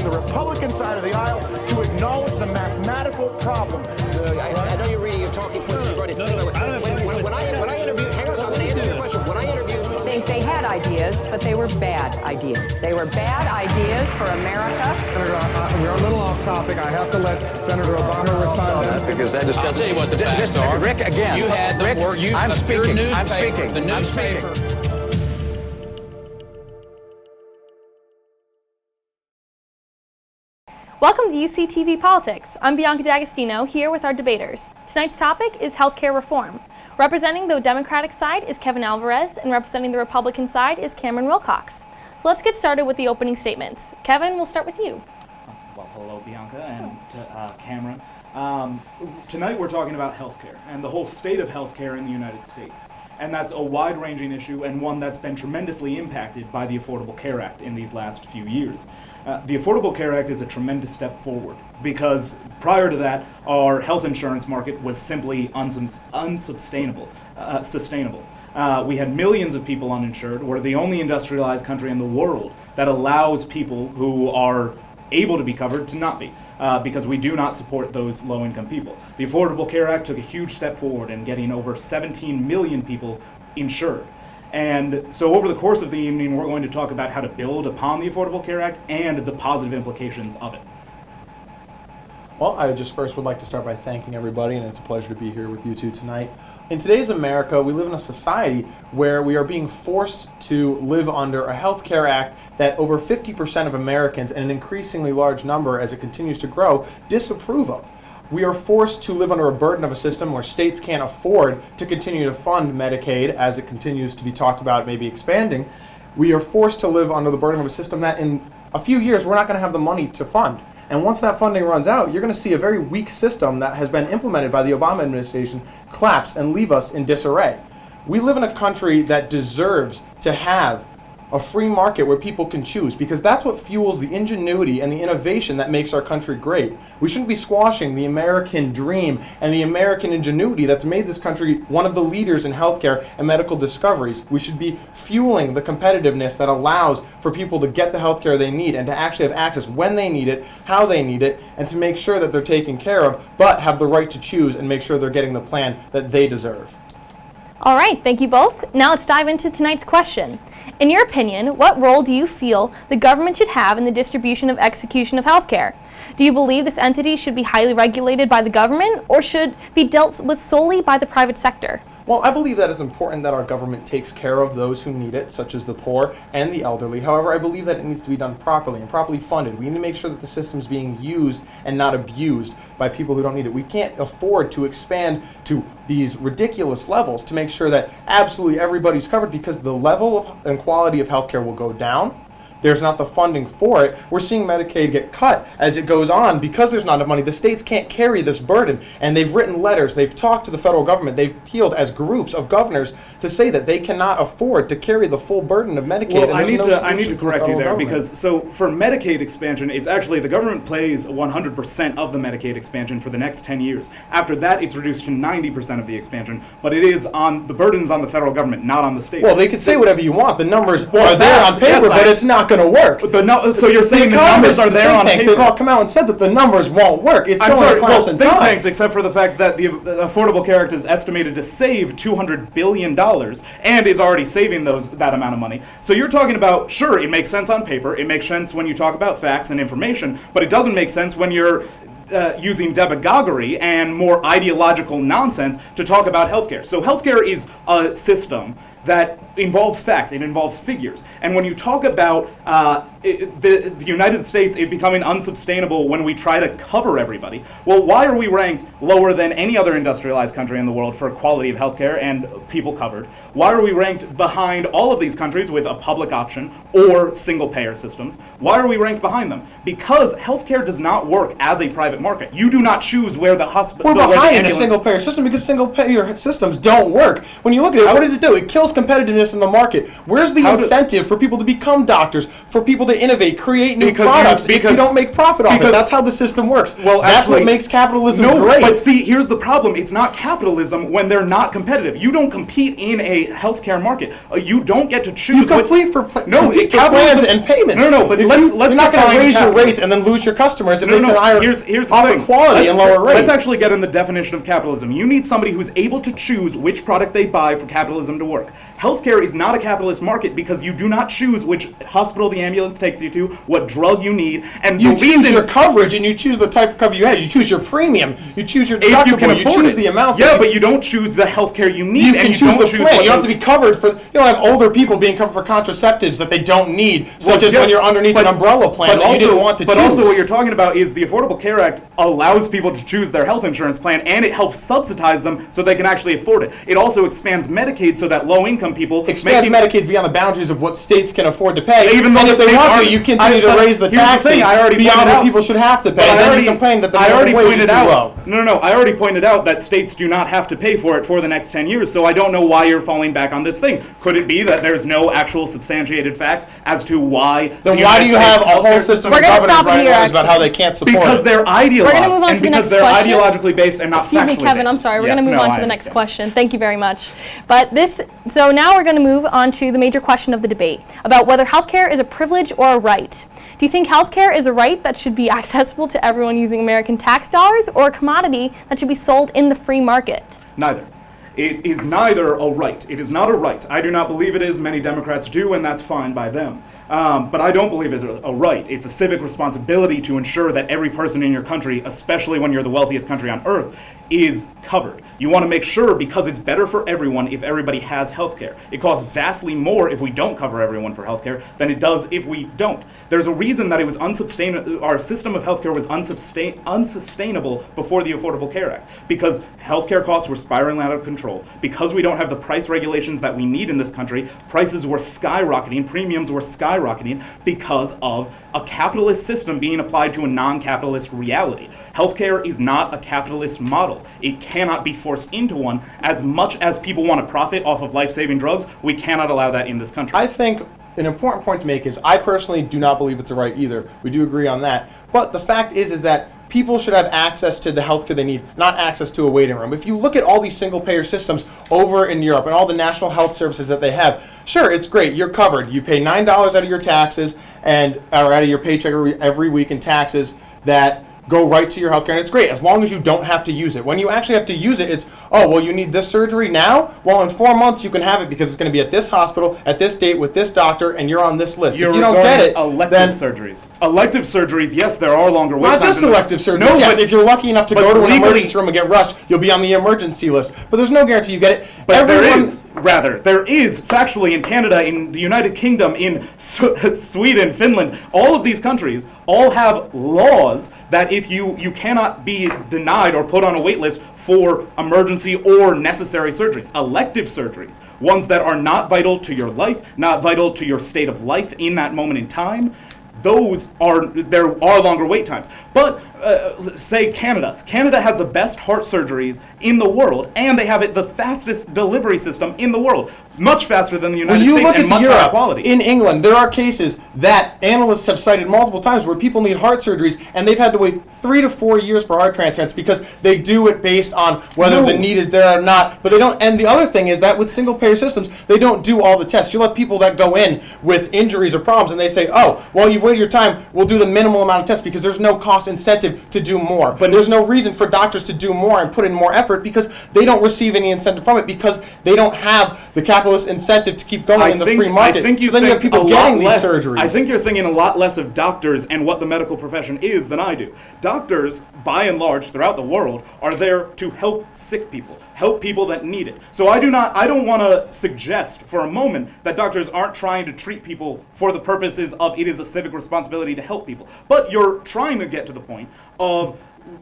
and the Republican side of the aisle to acknowledge the mathematical problem. I know you're reading your talking points. When I interview, hang on, I'm going to answer your question. When I interview, I think they had ideas, but they were bad ideas. They were bad ideas for America. Senator, we're a little off topic. I have to let Senator Obama respond. That because that just I'll doesn't. tell you what the facts are. Rick, again. You had the Rick, word. I'm speaking. I'm Newspaper, speaking. the I'm speaking. newspaper. Welcome to UCTV Politics. I'm Bianca D'Agostino, here with our debaters. Tonight's topic is healthcare reform. Representing the Democratic side is Kevin Alvarez, and representing the Republican side is Cameron Wilcox. So let's get started with the opening statements. Kevin, we'll start with you. Well, hello, Bianca and Cameron. Tonight we're talking about healthcare and the whole state of healthcare in the United States. And that's a wide-ranging issue and one that's been tremendously impacted by the Affordable Care Act in these last few years. The Affordable Care Act is a tremendous step forward because prior to that, our health insurance market was simply unsustainable. We had millions of people uninsured. We're the only industrialized country in the world that allows people who are able to be covered to not be, because we do not support those low-income people. The Affordable Care Act took a huge step forward in getting over 17 million people insured. And so over the course of the evening, we're going to talk about how to build upon the Affordable Care Act and the positive implications of it. Well, I just first would like to start by thanking everybody, and it's a pleasure to be here with you two tonight. In today's America, we live in a society where we are being forced to live under a health care act that over 50% of Americans, and an increasingly large number as it continues to grow, disapprove of. We are forced to live under a burden of a system where states can't afford to continue to fund Medicaid as it continues to be talked about maybe expanding. We are forced to live under the burden of a system that in a few years we're not going to have the money to fund. And once that funding runs out, you're going to see a very weak system that has been implemented by the Obama administration collapse and leave us in disarray. We live in a country that deserves to have a free market where people can choose, because that's what fuels the ingenuity and the innovation that makes our country great. We shouldn't be squashing the American dream and the American ingenuity that's made this country one of the leaders in healthcare and medical discoveries. We should be fueling the competitiveness that allows for people to get the healthcare they need and to actually have access when they need it, how they need it, and to make sure that they're taken care of, but have the right to choose and make sure they're getting the plan that they deserve. All right, thank you both. Now let's dive into tonight's question. In your opinion, what role do you feel the government should have in the distribution of execution of healthcare? Do you believe this entity should be highly regulated by the government or should be dealt with solely by the private sector? Well, I believe that it's important that our government takes care of those who need it, such as the poor and the elderly. However, I believe that it needs to be done properly and properly funded. We need to make sure that the system's being used and not abused by people who don't need it. We can't afford to expand to these ridiculous levels to make sure that absolutely everybody's covered, because the level of and quality of healthcare will go down. There's not the funding for it. We're seeing Medicaid get cut as it goes on because there's not enough money. The states can't carry this burden, and they've written letters. They've talked to the federal government. They've appealed as groups of governors to say that they cannot afford to carry the full burden of Medicaid. Well, I need to correct you there, because so for Medicaid expansion, it's actually the government pays 100% of the Medicaid expansion for the next 10 years. After that, it's reduced to 90% of the expansion, but it is on the burden's on the federal government, not on the state. Well, they could say whatever you want. The numbers are there on paper, but it's not going to work. So you're saying the numbers are there on paper? They've all come out and said that the numbers won't work. It's going to collapse in time. Think tanks, except for the fact that the Affordable Care Act is estimated to save $200 billion and is already saving that amount of money. So you're talking about, sure, it makes sense on paper. It makes sense when you talk about facts and information, but it doesn't make sense when you're using demagoguery and more ideological nonsense to talk about healthcare. So healthcare is a system that involves facts, it involves figures. And when you talk about the United States becoming unsustainable when we try to cover everybody, well, why are we ranked lower than any other industrialized country in the world for quality of healthcare and people covered? Why are we ranked behind all of these countries with a public option or single-payer systems? Why are we ranked behind them? Because healthcare does not work as a private market. You do not choose where the hospital... We're behind a single-payer system because single-payer systems don't work. When you look at it, what does it do? It kills competitiveness in the market. Where's the incentive for people to become doctors, for people to to innovate, create new Because products if you don't make profit off it. That's how the system works. Well, that's actually, what makes capitalism no, great. But see, here's the problem. It's not capitalism when they're not competitive. You don't compete in a healthcare market. You don't get to choose. You compete for capitalism, plans and payments. No, but let's you're not going to raise your capitalism. rates and then lose your customers if they can Here's the offer thing. quality and lower rates. Let's actually get in the definition of capitalism. You need somebody who's able to choose which product they buy for capitalism to work. Healthcare is not a capitalist market because you do not choose which hospital the ambulance takes you to, what drug you need, and you choose your coverage and you choose the type of cover you have. You choose your premium. You choose your deductible. If you can afford choose the amount. Yeah, but you don't choose the healthcare you need. You can and choose the plan. what You have to be covered for. You don't have older people being covered for contraceptives that they don't need, such as when you're underneath an umbrella plan that you didn't want to choose. But also, what you're talking about is the Affordable Care Act allows people to choose their health insurance plan, and it helps subsidize them so they can actually afford it. It also expands Medicaid so that low-income people Medicaid's beyond the boundaries of what states can afford to pay. Even though and if they want to, you continue to raise the here's the taxes thing, I already beyond pointed what out- people should have to pay. But And then you complain that the minimum wage is too low. No, I already pointed out that states do not have to pay for it for the next 10 years, so I don't know why you're falling back on this thing. Could it be that there's no actual substantiated facts as to why? Then why do you have a whole system of We're gonna governors stop writing here, letters about how they can't support Because it? they're ideologues. We're gonna move on and to the because next they're question. ideologically based and not Excuse me, factually Kevin, based. I'm sorry. We're Yes, going to move no, on I to the next understand. question. Thank you very much. So now we're going to move on to the major question of the debate about whether healthcare is a privilege or a right. Do you think healthcare is a right that should be accessible to everyone using American tax dollars, or a commodity that should be sold in the free market? Neither. It is neither a right. It is not a right. I do not believe it is. Many Democrats do, and that's fine by them. But I don't believe it's a right. It's a civic responsibility to ensure that every person in your country, especially when you're the wealthiest country on earth, is covered. You want to make sure, because it's better for everyone if everybody has health care. It costs vastly more if we don't cover everyone for health care than it does if we don't. There's a reason that it was unsustainable. Our system of healthcare was unsustainable before the Affordable Care Act, because healthcare costs were spiraling out of control. Because we don't have the price regulations that we need in this country, prices were skyrocketing, premiums were skyrocketing because of a capitalist system being applied to a non-capitalist reality. Healthcare is not a capitalist model. It cannot be forced into one. As much as people want to profit off of life-saving drugs, we cannot allow that in this country. I think an important point to make is I personally do not believe it's a right either. We do agree on that. But the fact is that people should have access to the healthcare they need, not access to a waiting room. If you look at all these single-payer systems over in Europe and all the national health services that they have, sure, it's great. You're covered. You pay $9 out of your taxes or out of your paycheck every week in taxes that go right to your healthcare, and it's great as long as you don't have to use it. When you actually have to use it, it's, oh, well, you need this surgery now? Well, in 4 months you can have it because it's going to be at this hospital, at this date, with this doctor, and you're on this list. You're if you don't get it, elective surgeries. Elective surgeries, yes, there are longer wait times. Not just elective surgeries. No, yes, but if you're lucky enough to but go to an legally- emergency room and get rushed, you'll be on the emergency list. But there's no guarantee you get it. But there is factually in Canada, in the United Kingdom, in Sweden, Finland, all of these countries all have laws that if you cannot be denied or put on a wait list for emergency or necessary surgeries, elective surgeries, ones that are not vital to your life, not vital to your state of life in that moment in time. There are longer wait times. But say Canada has the best heart surgeries in the world, and they have the fastest delivery system in the world, much faster than the United States and much higher quality. In England, there are cases that analysts have cited multiple times where people need heart surgeries, and they've had to wait 3 to 4 years for heart transplants because they do it based on whether the need is there or not. But they don't. And the other thing is that with single-payer systems, they don't do all the tests. You'll have people that go in with injuries or problems, and they say, "Oh, well, you've waited your time. We'll do the minimal amount of tests," because there's no cost incentive to do more. But there's no reason for doctors to do more and put in more effort because they don't receive any incentive from it because they don't have the capitalist incentive to keep going in the free market. I think you so then you have people getting these surgeries. I think you're thinking a lot less of doctors and what the medical profession is than I do. Doctors, by and large, throughout the world, are there to help sick people, help people that need it. So I don't want to suggest for a moment that doctors aren't trying to treat people for the purposes of it is a civic responsibility to help people. But you're trying to get to the point of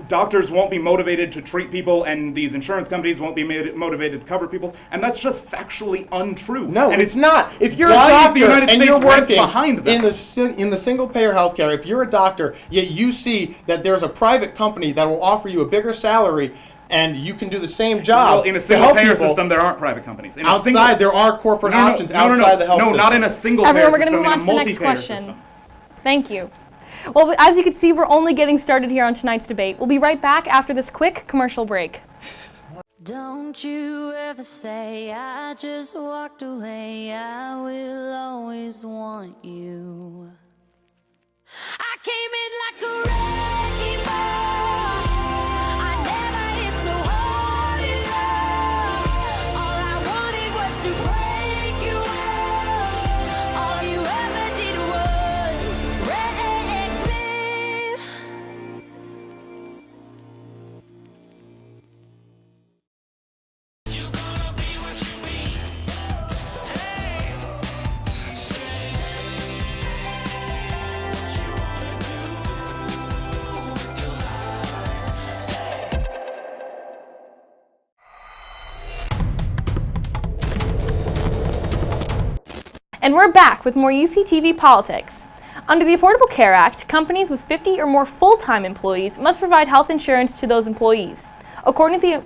doctors won't be motivated to treat people and these insurance companies won't be motivated to cover people, and that's just factually untrue. No, and it's not. If you're a why is the doctor United and States you're ranked working behind that? in the single-payer healthcare, if you're a doctor, yet you see that there's a private company that will offer you a bigger salary and you can do the same job. Well, in a single-payer system, there aren't private companies. Outside, there are corporate options outside the health system. No, not in a single-payer Everyone, we're system, going to move on in a to the next multi-payer question. system. Thank you. Well, as you can see, we're only getting started here on tonight's debate. We'll be right back after this quick commercial break. Don't you ever say I just walked away. I will always want you. I came in like a wrecking ball. I never hit so hard in love. All I wanted was to break you off. All you ever did was wreck me. You're gonna be what you be. Hey, say what you wanna do with your life. And we're back with more UCTV Politics. Under the Affordable Care Act, companies with 50 or more full-time employees must provide health insurance to those employees. According to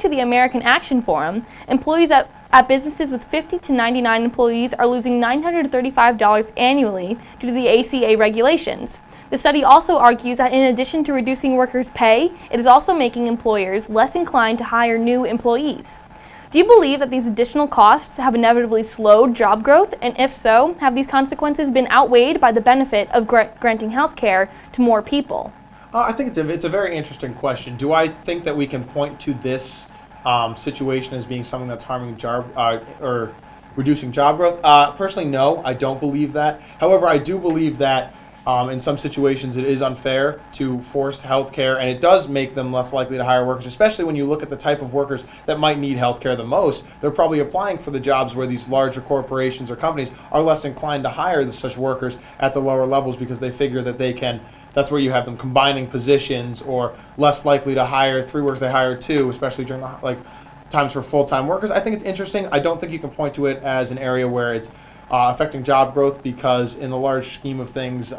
the American Action Forum, employees at businesses with 50 to 99 employees are losing $935 annually due to the ACA regulations. The study also argues that in addition to reducing workers' pay, it is also making employers less inclined to hire new employees. Do you believe that these additional costs have inevitably slowed job growth? And if so, have these consequences been outweighed by the benefit of granting health care to more people? I think it's a very interesting question. Do I think that we can point to this situation as being something that's harming or reducing job growth? Personally, no, I don't believe that. However, I do believe that in some situations it is unfair to force healthcare, and it does make them less likely to hire workers, especially when you look at the type of workers that might need healthcare the most. They're probably applying for the jobs where these larger corporations or companies are less inclined to hire such workers at the lower levels because they figure that they can. That's where you have them combining positions, or less likely to hire 3 workers, they hire 2, especially during the times for full-time workers. I think it's interesting. I don't think you can point to it as an area where it's affecting job growth, because in the large scheme of things,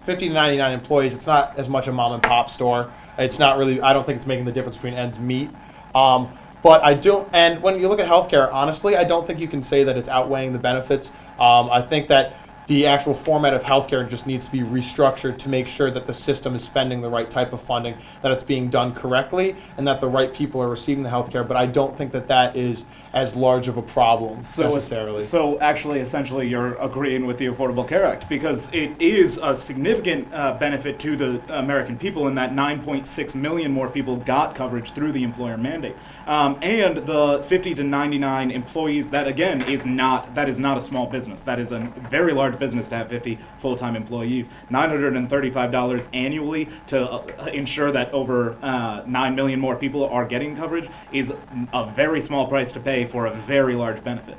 50 to 99 employees, it's not as much a mom and pop store. It's not really, I don't think it's making the difference between ends meet. But I do, and when you look at healthcare, honestly, I don't think you can say that it's outweighing the benefits. I think that the actual format of healthcare just needs to be restructured to make sure that the system is spending the right type of funding, that it's being done correctly, and that the right people are receiving the healthcare. But I don't think that that is as large of a problem necessarily. So actually, essentially, you're agreeing with the Affordable Care Act, because it is a significant benefit to the American people in that 9.6 million more people got coverage through the employer mandate. And the 50 to 99 employees, that again is not a small business. That is a very large business to have 50 full-time employees. $935 annually to ensure that over 9 million more people are getting coverage is a very small price to pay for a very large benefit.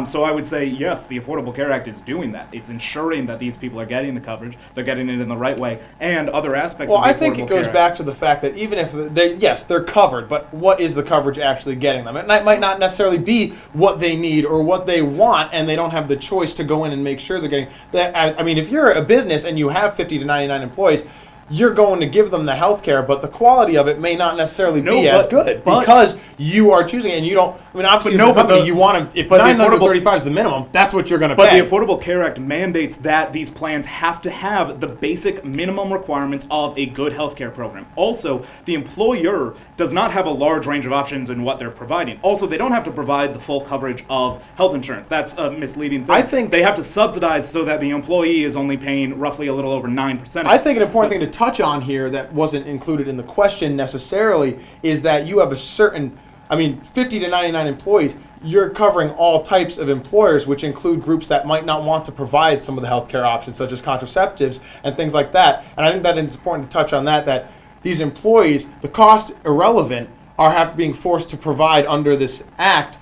So I would say, yes, the Affordable Care Act is doing that. It's ensuring that these people are getting the coverage, they're getting it in the right way, and other aspects of the Affordable Care Act. Well, I think it goes back to the fact that even if they're covered, but what is the coverage actually getting them? It might not necessarily be what they need or what they want, and they don't have the choice to go in and make sure they're getting that. I mean, if you're a business and you have 50 to 99 employees, you're going to give them the health care, but the quality of it may not necessarily be as good because you are choosing it, and you don't. I mean, obviously, you want to. If $935 is the minimum, that's what you're going to pay. But the Affordable Care Act mandates that these plans have to have the basic minimum requirements of a good health care program. Also, the employer does not have a large range of options in what they're providing. Also, they don't have to provide the full coverage of health insurance. That's a misleading thing. I think they have to subsidize so that the employee is only paying roughly a little over 9%. I think an important thing to touch on here that wasn't included in the question necessarily is that you have a certain, 50 to 99 employees, you're covering all types of employers, which include groups that might not want to provide some of the healthcare options, such as contraceptives and things like that. And I think that it's important to touch on that these employees, the cost irrelevant, are being forced to provide under this act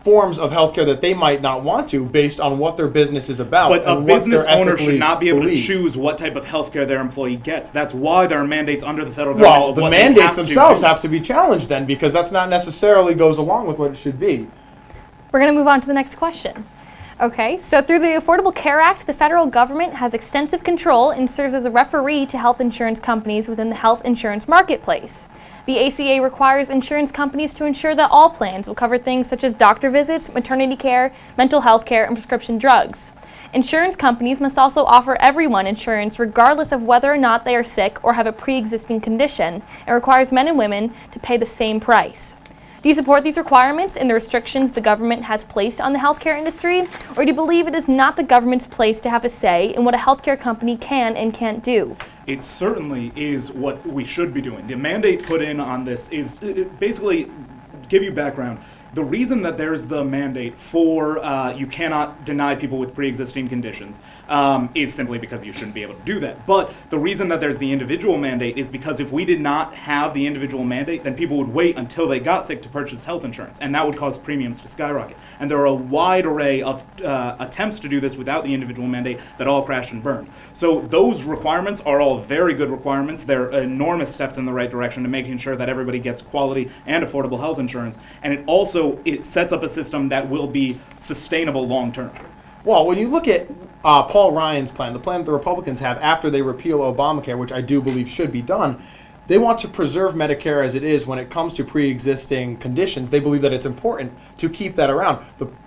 forms of healthcare that they might not want to, based on what their business is about. But a business owner should not be able to choose what type of healthcare their employee gets. That's why there are mandates under the federal government. Well, the mandates themselves have to be challenged then, because that's not necessarily goes along with what it should be. We're going to move on to the next question. Okay, so through the Affordable Care Act, the federal government has extensive control and serves as a referee to health insurance companies within the health insurance marketplace. The ACA requires insurance companies to ensure that all plans will cover things such as doctor visits, maternity care, mental health care, and prescription drugs. Insurance companies must also offer everyone insurance regardless of whether or not they are sick or have a pre-existing condition, and requires men and women to pay the same price. Do you support these requirements and the restrictions the government has placed on the healthcare industry, or do you believe it is not the government's place to have a say in what a healthcare company can and can't do? It certainly is what we should be doing. The mandate put in on this is basically, give you background, the reason that there's the mandate for you cannot deny people with pre-existing conditions is simply because you shouldn't be able to do that. But the reason that there's the individual mandate is because if we did not have the individual mandate, then people would wait until they got sick to purchase health insurance, and that would cause premiums to skyrocket. And there are a wide array of attempts to do this without the individual mandate that all crashed and burned. So those requirements are all very good requirements. They're enormous steps in the right direction to making sure that everybody gets quality and affordable health insurance, and it sets up a system that will be sustainable long term. Well, when you look at Paul Ryan's plan, the plan that the Republicans have after they repeal Obamacare, which I do believe should be done, they want to preserve Medicare as it is when it comes to pre-existing conditions. They believe that it's important to keep that around.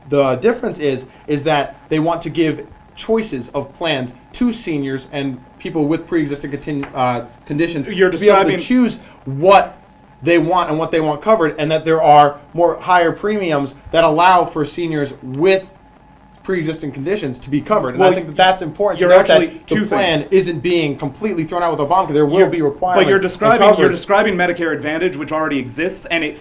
The difference is that they want to give choices of plans to seniors and people with pre-existing conditions to be able to choose what they want and what they want covered, and that there are more higher premiums that allow for seniors with pre-existing conditions to be covered. And I think that that's important to note that the plan isn't being completely thrown out with Obamacare. There will be requirements. But you're describing Medicare Advantage, which already exists, and it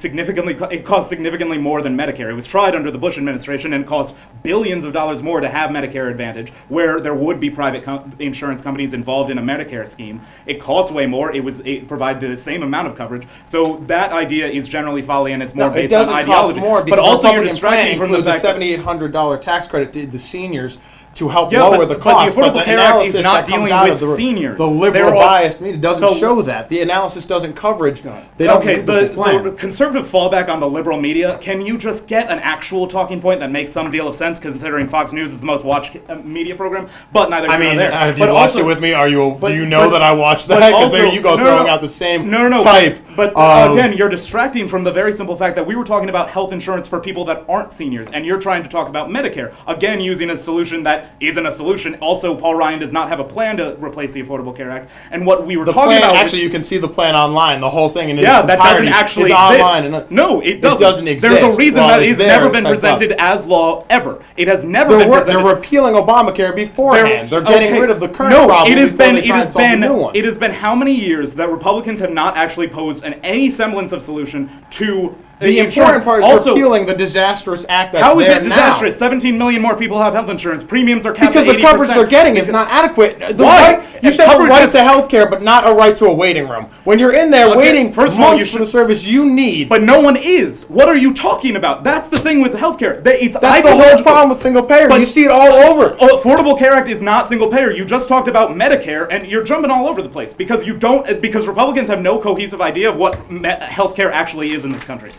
costs significantly more than Medicare. It was tried under the Bush administration, and it cost billions of dollars more to have Medicare Advantage, where there would be private insurance companies involved in a Medicare scheme. It costs way more. It provided the same amount of coverage. So that idea is generally folly, and it's more based on ideology. It doesn't cost more because but also the Republican plan includes a $7,800 tax credit to the seniors to help lower the cost. But the Affordable Care Act is not dealing with seniors. The liberal biased media doesn't show that. The analysis doesn't coverage. They don't the conservative fallback on the liberal media, can you just get an actual talking point that makes some deal of sense, considering Fox News is the most watched media program? But neither here nor there. Have you watched it with me? Do you know that I watched that? Because there you go throwing out the same type. But again, you're distracting from the very simple fact that we were talking about health insurance for people that aren't seniors, and you're trying to talk about Medicare. Again, using a solution that isn't a solution. Also, Paul Ryan does not have a plan to replace the Affordable Care Act. And what we were talking about... Actually, you can see the plan online. The whole thing in its entirety that doesn't actually is exist. Online. No, it doesn't. It doesn't exist. There's a reason that it's never been presented as law ever. It has never been presented... They're repealing Obamacare beforehand. They're getting rid of the current problem before they try and solve the new one. It has been how many years that Republicans have not actually posed any semblance of solution to... The important part is repealing the disastrous act that's there now. How is it disastrous? 17 million more people have health insurance. Premiums are capped at 80%. Because the coverage they're getting is not adequate. Why? You said a right to health care, but not a right to a waiting room. When you're in there waiting for months for the service you need. But no one is. What are you talking about? That's the thing with health care. That's the whole problem with single payer. You see it all over. Affordable Care Act is not single payer. You just talked about Medicare, and you're jumping all over the place because Republicans have no cohesive idea of what health care actually is in this country.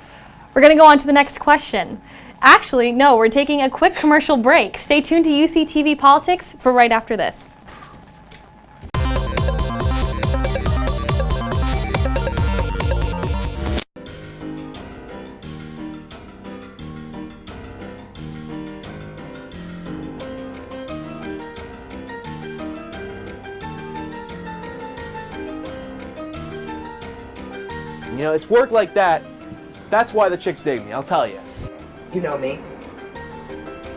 We're going to go on to the next question. Actually, no, we're taking a quick commercial break. Stay tuned to UCTV Politics for right after this. You know, it's work like that. That's why the chicks dig me, I'll tell you. You know me.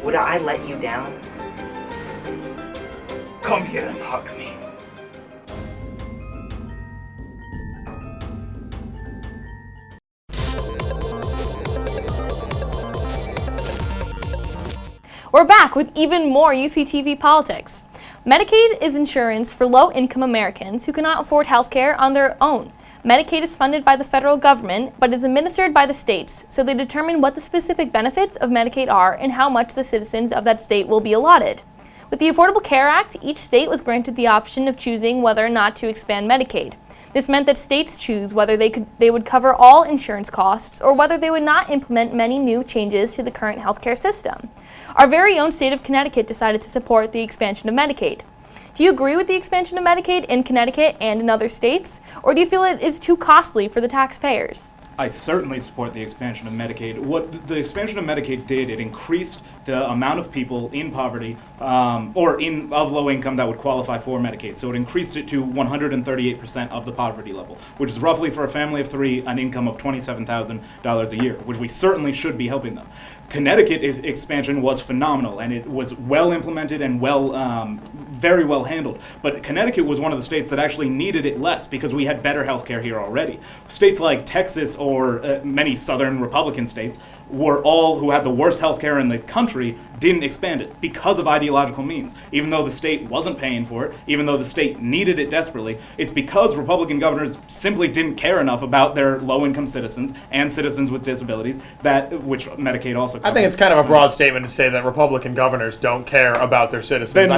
Would I let you down? Come here and hug me. We're back with even more UCTV Politics. Medicaid is insurance for low-income Americans who cannot afford health care on their own. Medicaid is funded by the federal government, but is administered by the states, so they determine what the specific benefits of Medicaid are and how much the citizens of that state will be allotted. With the Affordable Care Act, each state was granted the option of choosing whether or not to expand Medicaid. This meant that states choose whether they would cover all insurance costs or whether they would not implement many new changes to the current healthcare system. Our very own state of Connecticut decided to support the expansion of Medicaid. Do you agree with the expansion of Medicaid in Connecticut and in other states, or do you feel it is too costly for the taxpayers? I certainly support the expansion of Medicaid. What the expansion of Medicaid did, it increased the amount of people in poverty of low income that would qualify for Medicaid. So it increased it to 138% of the poverty level, which is roughly for a family of 3 an income of $27,000 a year, which we certainly should be helping them. Connecticut expansion was phenomenal, and it was well implemented and very well handled. But Connecticut was one of the states that actually needed it less because we had better health care here already. States like Texas or many southern Republican states who had the worst health care in the country didn't expand it because of ideological means. Even though the state wasn't paying for it, even though the state needed it desperately, it's because Republican governors simply didn't care enough about their low-income citizens and citizens with disabilities, which Medicaid also covers. I think it's kind of a broad statement to say that Republican governors don't care about their citizens. Then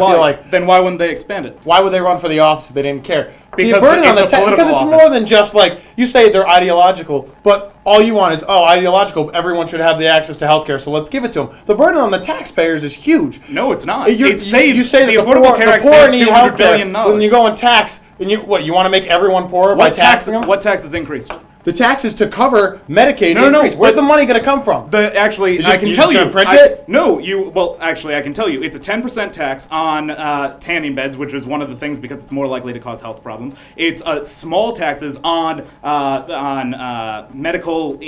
why wouldn't they expand it? Why would they run for the office if they didn't care? Because it's more than just like, you say they're ideological, but all you want is, ideological, everyone should have the access to health care, so let's give it to them. The burden on the taxpayers is huge. No, it's not. You say that the poor need health care. When you go and tax, and you want to make everyone poorer by taxing them? What taxes increased? The taxes to cover Medicaid increase. Where's the money going to come from? I can tell you. I can tell you. It's a 10% tax on tanning beds, which is one of the things because it's more likely to cause health problems. It's small taxes on medical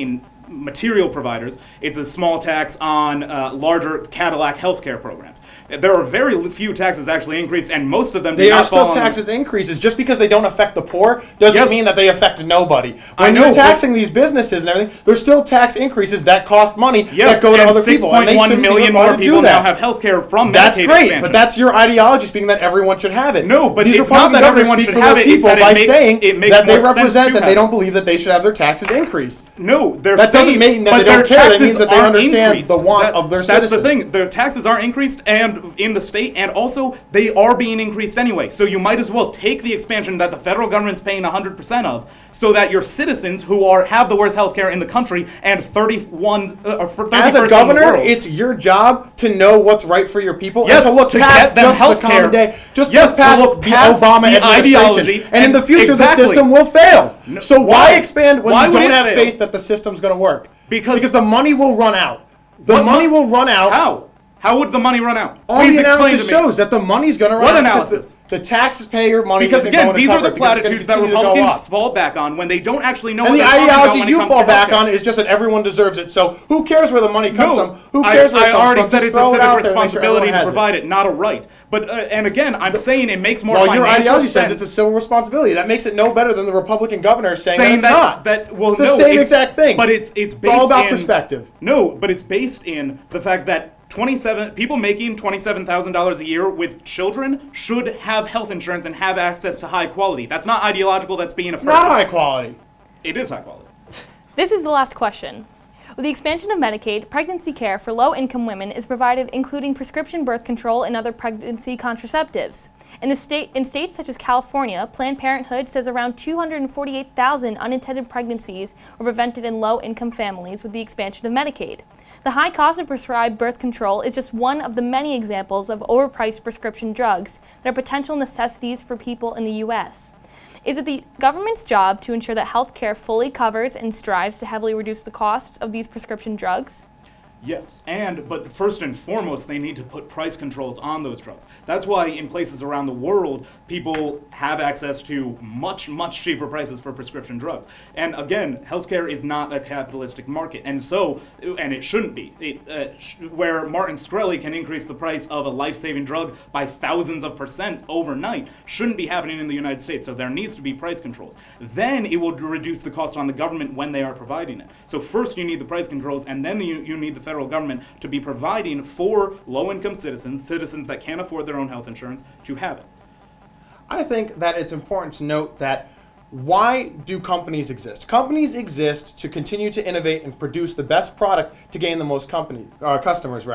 material providers. It's a small tax on larger Cadillac healthcare programs. There are very few taxes actually increased, and most of them do not fall on... They are still taxes increases. Just because they don't affect the poor doesn't mean that they affect nobody. When you're taxing these businesses and everything, there's still tax increases that cost money that go to other people. And 6.1 million more people now have health care from Medicaid That's great, expansion. but that's your ideology speaking that everyone should have it. No, but these it's not that everyone should have it. People by saying that they represent represent that they don't believe that they should have their taxes increased. No, that doesn't mean that they don't care. That means that they understand the want of their citizens. That's the thing. The taxes aren't increased and in the state, and also they are being increased anyway. So you might as well take the expansion that the federal government's paying 100% of, so that your citizens who have the worst health care in the country and 31 as a governor, it's your job to know what's right for your people and to look past just the common day, just look past the Obama administration. And in the future, the system will fail. So why expand when you don't have faith that the system's going to work? Because the money will run out. The money will run out. How? How would the money run out? All the analysis shows that the money's going to run out. What analysis? The taxpayer money because isn't going to these cover are the platitudes that Republicans fall back on when they don't actually know. And the ideology you fall back on is just that everyone deserves it. So who cares where the money comes from? Who cares where it comes from? I already said just it's a civic responsibility to provide it, not a right. But and again, I'm saying it makes more. Well, your ideology says it's a civil responsibility. That makes it no better than the Republican governor saying that it's not. It's the same exact thing. But it's all about perspective. No, but it's based in the fact that people making $27,000 a year with children should have health insurance and have access to high quality. That's not ideological. That's being a person. It's not high quality. It is high quality. This is the last question. With the expansion of Medicaid, pregnancy care for low-income women is provided, including prescription birth control and other pregnancy contraceptives. In states such as California, Planned Parenthood says around 248,000 unintended pregnancies were prevented in low-income families with the expansion of Medicaid. The high cost of prescribed birth control is just one of the many examples of overpriced prescription drugs that are potential necessities for people in the U.S. Is it the government's job to ensure that health care fully covers and strives to heavily reduce the costs of these prescription drugs? Yes, but first and foremost, they need to put price controls on those drugs. That's why in places around the world, people have access to much, much cheaper prices for prescription drugs. And again, healthcare is not a capitalistic market, and it shouldn't be. Where Martin Shkreli can increase the price of a life-saving drug by thousands of % overnight, shouldn't be happening in the United States. So there needs to be price controls. Then it will reduce the cost on the government when they are providing it. So first you need the price controls, and then you need the federal government to be providing for low-income citizens that can't afford their own health insurance, to have it. I think that it's important to note that why do companies exist? Companies exist to continue to innovate and produce the best product to gain the most customers.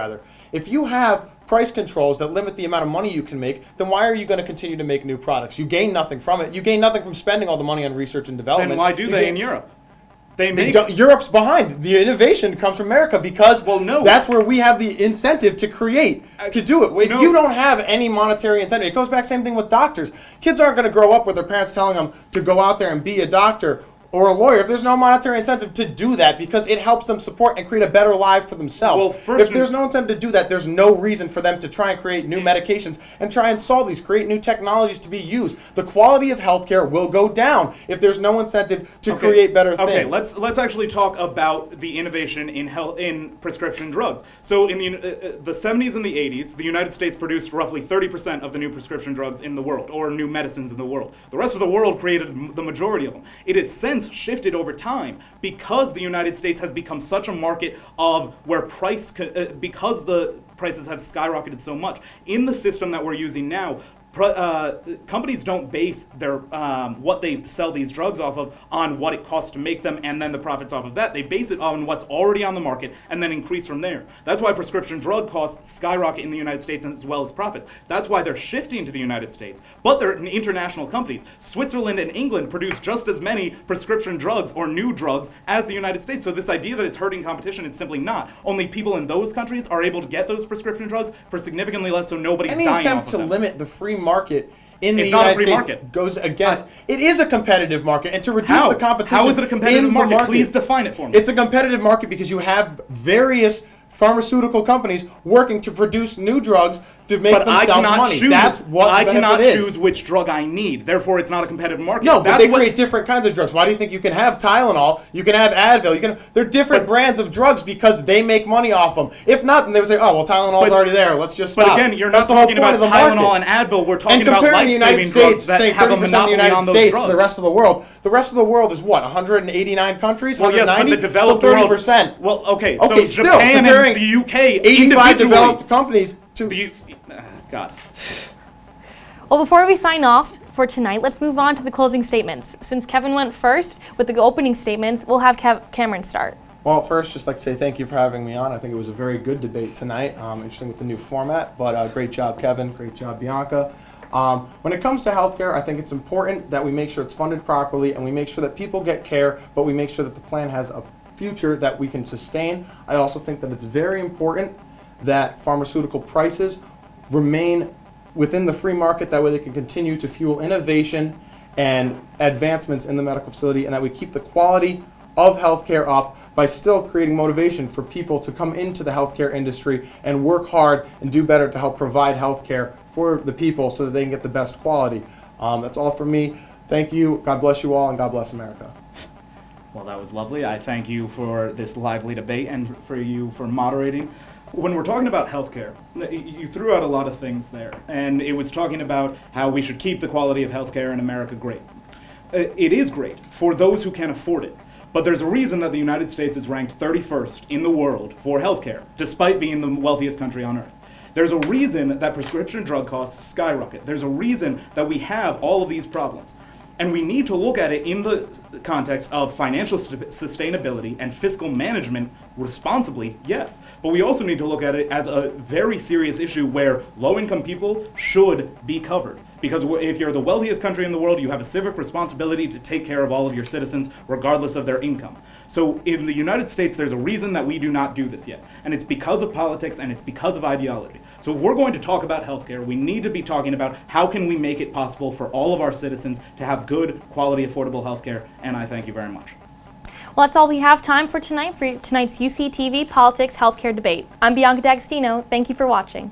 If you have price controls that limit the amount of money you can make, then why are you going to continue to make new products? You gain nothing from it. You gain nothing from spending all the money on research and development. Then why do they in Europe? Europe's behind. The innovation comes from America because that's where we have the incentive to create, to do it. If you don't have any monetary incentive, it goes back same thing with doctors. Kids aren't going to grow up with their parents telling them to go out there and be a doctor or a lawyer, if there's no monetary incentive to do that, because it helps them support and create a better life for themselves. Well, first if there's no incentive to do that, there's no reason for them to try and create new medications and try and solve these, create new technologies to be used. The quality of healthcare will go down if there's no incentive to create better things. Okay, let's actually talk about the innovation in prescription drugs. So in the 70s and the 80s, the United States produced roughly 30% of the new prescription drugs in the world, or new medicines in the world. The rest of the world created the majority of them. It has since shifted over time because the United States has become such a market of where because the prices have skyrocketed so much. In the system that we're using now, companies don't base their what they sell these drugs off of on what it costs to make them and then the profits off of that. They base it on what's already on the market and then increase from there. That's why prescription drug costs skyrocket in the United States as well as profits. That's why they're shifting to the United States. But they're international companies. Switzerland and England produce just as many prescription drugs or new drugs as the United States. So this idea that it's hurting competition, it's simply not. Only people in those countries are able to get those prescription drugs for significantly less, so nobody's dying off of them. Any attempt to limit the free market in the United States goes against. It is a competitive market, and to reduce the competition. How is it a competitive market? Please define it for me. It's a competitive market because you have various pharmaceutical companies working to produce new drugs to make themselves money. That's what I cannot is. choose which drug I need. Therefore, it's not a competitive market. No, but they create different kinds of drugs. Why do you think you can have Tylenol? You can have Advil. They're different brands of drugs because they make money off them. If not, then they would say, "Oh, well, Tylenol's already there. Let's just stop." But again, you're not talking about Tylenol and Advil. We're talking about life-saving drugs that have a monopoly on those drugs. The rest of the world. The rest of the world is what? 189 countries. Well, yes, but the developed world. 30%. Well, okay. Okay, so Japan and the UK, 85 developed companies to. God. Well, before we sign off for tonight, let's move on to the closing statements. Since Kevin went first with the opening statements, we'll have Cameron start. Well, first, just like to say thank you for having me on. I think it was a very good debate tonight. Interesting with the new format, but great job, Kevin. Great job, Bianca. When it comes to healthcare, I think it's important that we make sure it's funded properly and we make sure that people get care, but we make sure that the plan has a future that we can sustain. I also think that it's very important that pharmaceutical prices remain within the free market. That way they can continue to fuel innovation and advancements in the medical facility, and that we keep the quality of healthcare up by still creating motivation for people to come into the healthcare industry and work hard and do better to help provide healthcare for the people so that they can get the best quality. That's all from me. Thank you. God bless you all, and God bless America. Well, that was lovely. I thank you for this lively debate and for you for moderating. When we're talking about healthcare, you threw out a lot of things there, and it was talking about how we should keep the quality of healthcare in America great. It is great for those who can afford it, but there's a reason that the United States is ranked 31st in the world for healthcare, despite being the wealthiest country on earth. There's a reason that prescription drug costs skyrocket. There's a reason that we have all of these problems. And we need to look at it in the context of financial sustainability and fiscal management responsibly, yes. But we also need to look at it as a very serious issue where low-income people should be covered. Because if you're the wealthiest country in the world, you have a civic responsibility to take care of all of your citizens, regardless of their income. So in the United States, there's a reason that we do not do this yet. And it's because of politics and it's because of ideology. So if we're going to talk about healthcare, we need to be talking about how can we make it possible for all of our citizens to have good, quality, affordable healthcare. And I thank you very much. Well, that's all we have time for tonight's UCTV Politics Healthcare Debate. I'm Bianca D'Agostino. Thank you for watching.